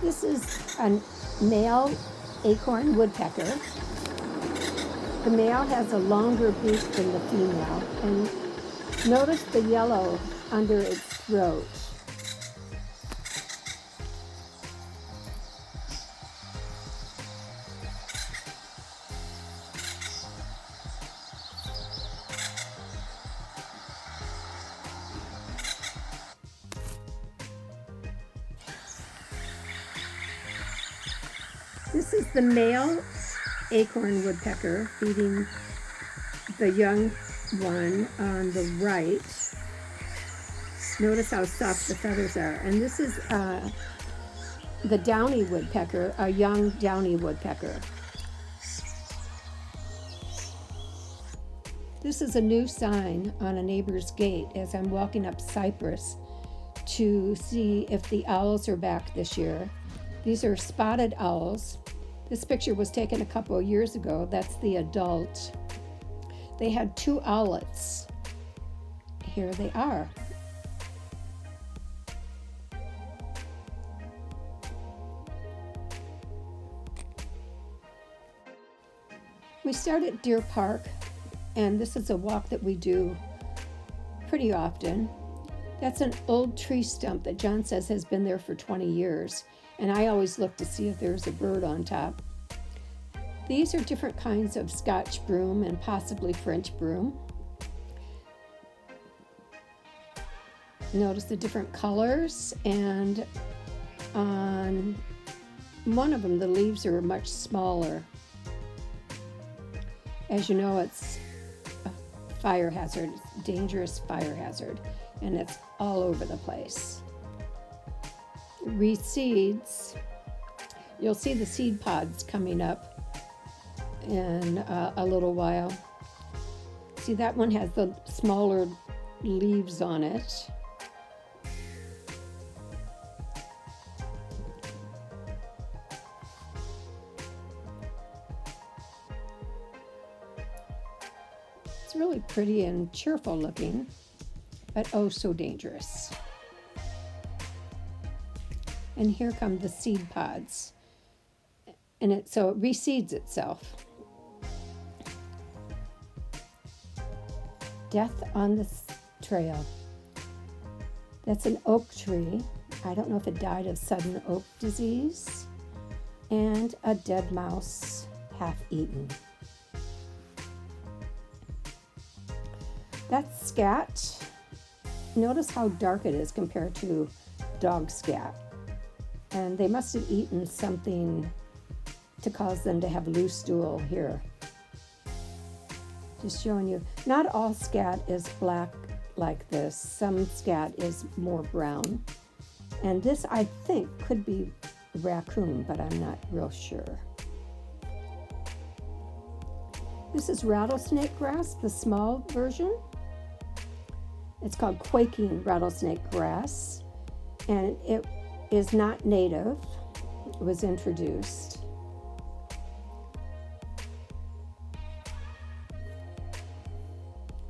This is a male acorn woodpecker. The male has a longer beak than the female, and notice the yellow under its throat. This is the male acorn woodpecker feeding the young one on the right. Notice how soft the feathers are. And this is the downy woodpecker, a young downy woodpecker. This is a new sign on a neighbor's gate as I'm walking up Cypress to see if the owls are back this year. These are spotted owls. This picture was taken a couple of years ago. That's the adult. They had 2 owlets. Here they are. We start at Deer Park, and this is a walk that we do pretty often. That's an old tree stump that John says has been there for 20 years. And I always look to see if there's a bird on top. These are different kinds of Scotch broom and possibly French broom. Notice the different colors, and on one of them the leaves are much smaller. As you know, it's a fire hazard, it's a dangerous fire hazard, and it's all over the place. Reseeds, you'll see the seed pods coming up in a little while. See, that one has the smaller leaves on it. It's really pretty and cheerful looking, but oh so dangerous. And here come the seed pods. And so it reseeds itself. Death on the trail. That's an oak tree. I don't know if it died of sudden oak disease. And a dead mouse, half eaten. That's scat. Notice how dark it is compared to dog scat. And they must have eaten something to cause them to have loose stool here. Just showing you, not all scat is black like this. Some scat is more brown. And this, I think, could be raccoon, but I'm not real sure. This is rattlesnake grass, the small version. It's called quaking rattlesnake grass, and it is not native. It was introduced.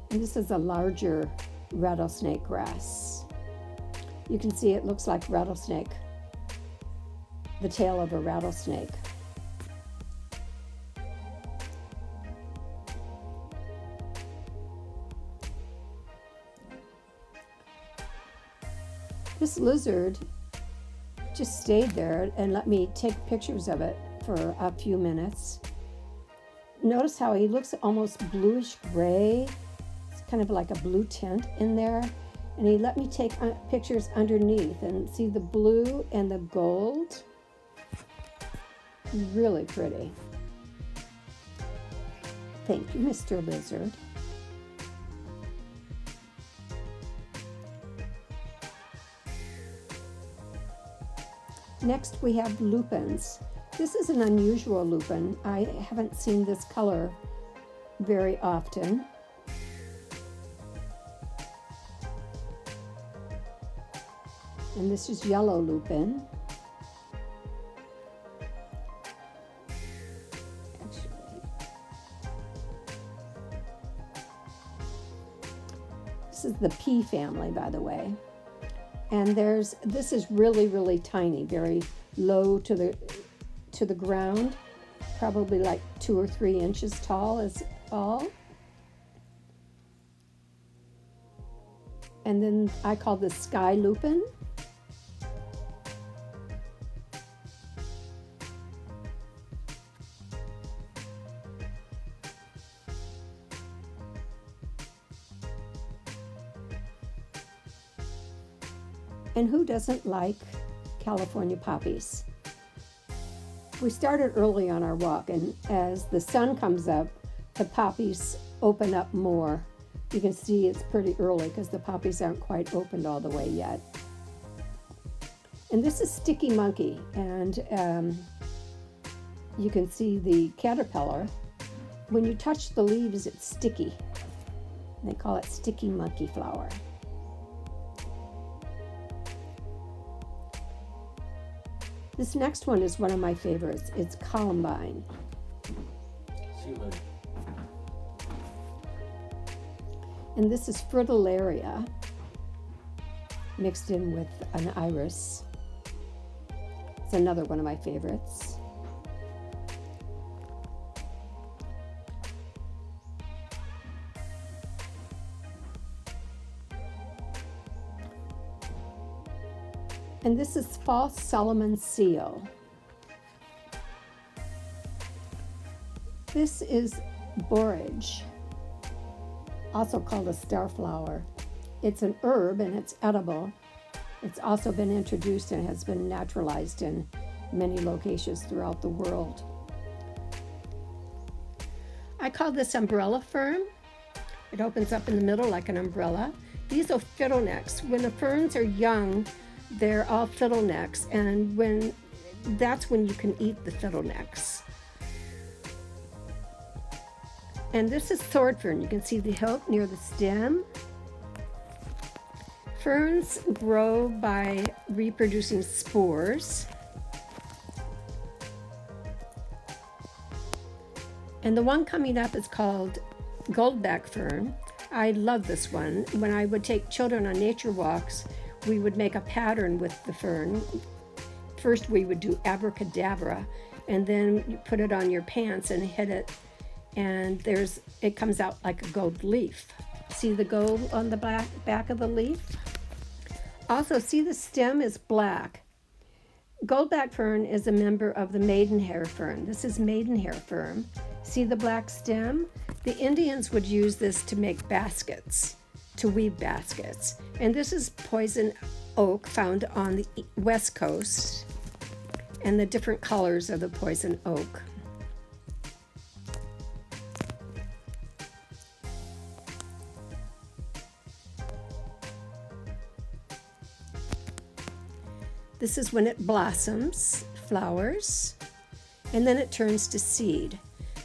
And this is a larger rattlesnake grass. You can see it looks like rattlesnake, the tail of a rattlesnake. This lizard just stayed there and let me take pictures of it for a few minutes. Notice how he looks almost bluish gray. It's kind of like a blue tint in there. And he let me take pictures underneath and see the blue and the gold. Really pretty. Thank you, Mr. Lizard. Next we have lupins. This is an unusual lupin. I haven't seen this color very often. And this is yellow lupin. This is the pea family, by the way. And this is really, really tiny, very low to the ground, probably like 2 or 3 inches tall is all. And then I call this sky lupin. And who doesn't like California poppies? We started early on our walk, and as the sun comes up, the poppies open up more. You can see it's pretty early because the poppies aren't quite opened all the way yet. And this is sticky monkey, and you can see the caterpillar. When you touch the leaves, it's sticky. They call it sticky monkey flower. This next one is one of my favorites. It's columbine. And this is fritillaria mixed in with an iris. It's another one of my favorites. And this is false Solomon seal. This is borage, also called a starflower. It's an herb and it's edible. It's also been introduced and has been naturalized in many locations throughout the world. I call this umbrella fern. It opens up in the middle like an umbrella. These are fiddlenecks. When the ferns are young, they're all fiddlenecks, and that's when you can eat the fiddlenecks. And this is sword fern. You can see the hilt near the stem. Ferns grow by reproducing spores. And the one coming up is called goldback fern. I love this one. When I would take children on nature walks, we would make a pattern with the fern. First we would do abracadabra, and then you put it on your pants and hit it, and it comes out like a gold leaf. See the gold on the back of the leaf? Also, see the stem is black. Goldback fern is a member of the maidenhair fern. This is maidenhair fern. See the black stem? The Indians would use this to make baskets, to weave baskets. And this is poison oak, found on the west coast, and the different colors of the poison oak. This is when it blossoms, flowers, and then it turns to seed.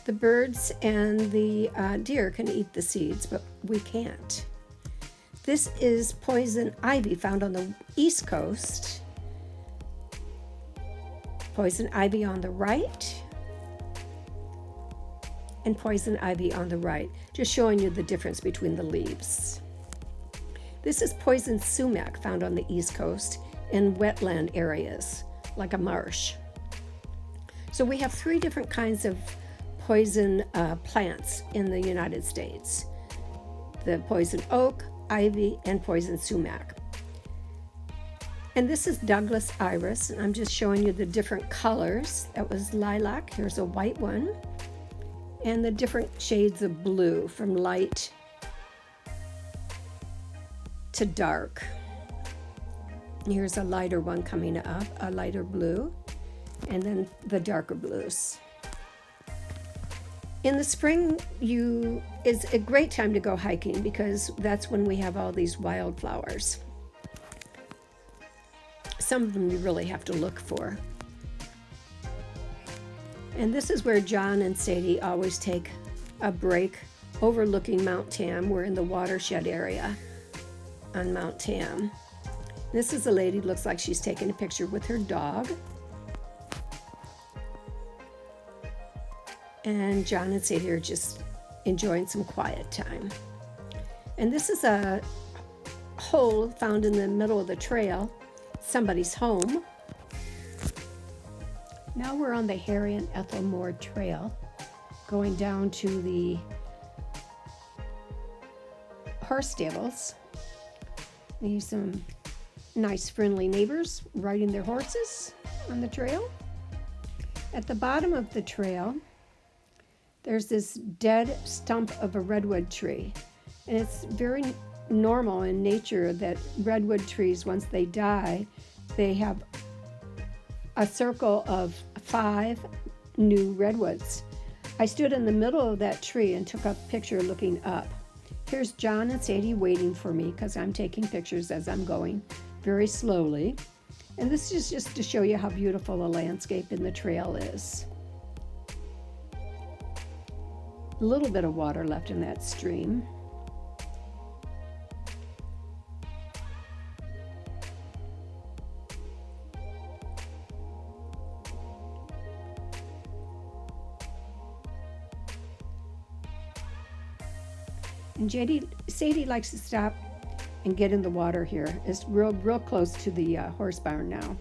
The birds and the deer can eat the seeds, but we can't. This is poison ivy, found on the east coast. Poison ivy on the right, and poison ivy on the right, just showing you the difference between the leaves. This is poison sumac, found on the east coast in wetland areas, like a marsh. So we have 3 different kinds of poison plants in the United States: the poison oak, ivy, and poison sumac. And this is Douglas iris, and I'm just showing you the different colors. That was lilac. Here's a white one, and the different shades of blue, from light to dark. Here's a lighter one coming up, a lighter blue, and then the darker blues. In the spring, it's a great time to go hiking because that's when we have all these wildflowers. Some of them you really have to look for. And this is where John and Sadie always take a break overlooking Mount Tam. We're in the watershed area on Mount Tam. This is a lady, looks like she's taking a picture with her dog. And John and Sadie are just enjoying some quiet time. And this is a hole found in the middle of the trail, somebody's home. Now we're on the Harry and Ethel Moore Trail, going down to the horse stables. There's some nice friendly neighbors riding their horses on the trail. At the bottom of the trail, there's this dead stump of a redwood tree. And it's very normal in nature that redwood trees, once they die, they have a circle of 5 new redwoods. I stood in the middle of that tree and took a picture looking up. Here's John and Sadie waiting for me because I'm taking pictures as I'm going very slowly. And this is just to show you how beautiful the landscape in the trail is. A little bit of water left in that stream. And Sadie likes to stop and get in the water here. It's real close to the horse barn now,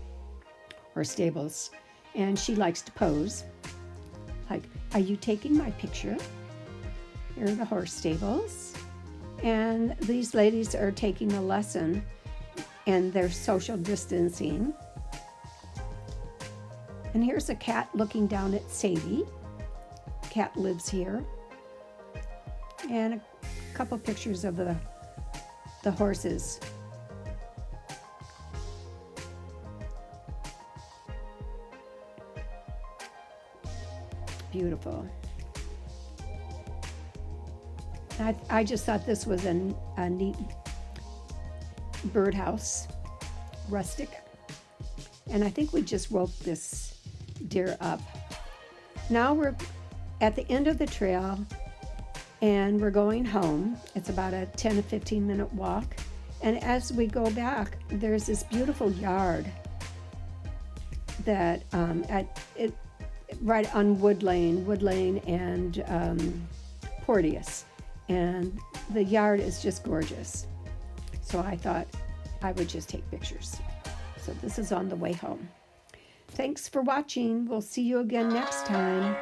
or stables. And she likes to pose. Like, are you taking my picture? Here are the horse stables. And these ladies are taking a lesson and they're social distancing. And here's a cat looking down at Sadie. Cat lives here. And a couple pictures of the horses. Beautiful. I just thought this was a neat birdhouse, rustic. And I think we just woke this deer up. Now we're at the end of the trail and we're going home. It's about a 10 to 15 minute walk. And as we go back, there's this beautiful yard that right on Wood Lane and Porteous. And the yard is just gorgeous. So I thought I would just take pictures. So this is on the way home. Thanks for watching. We'll see you again next time.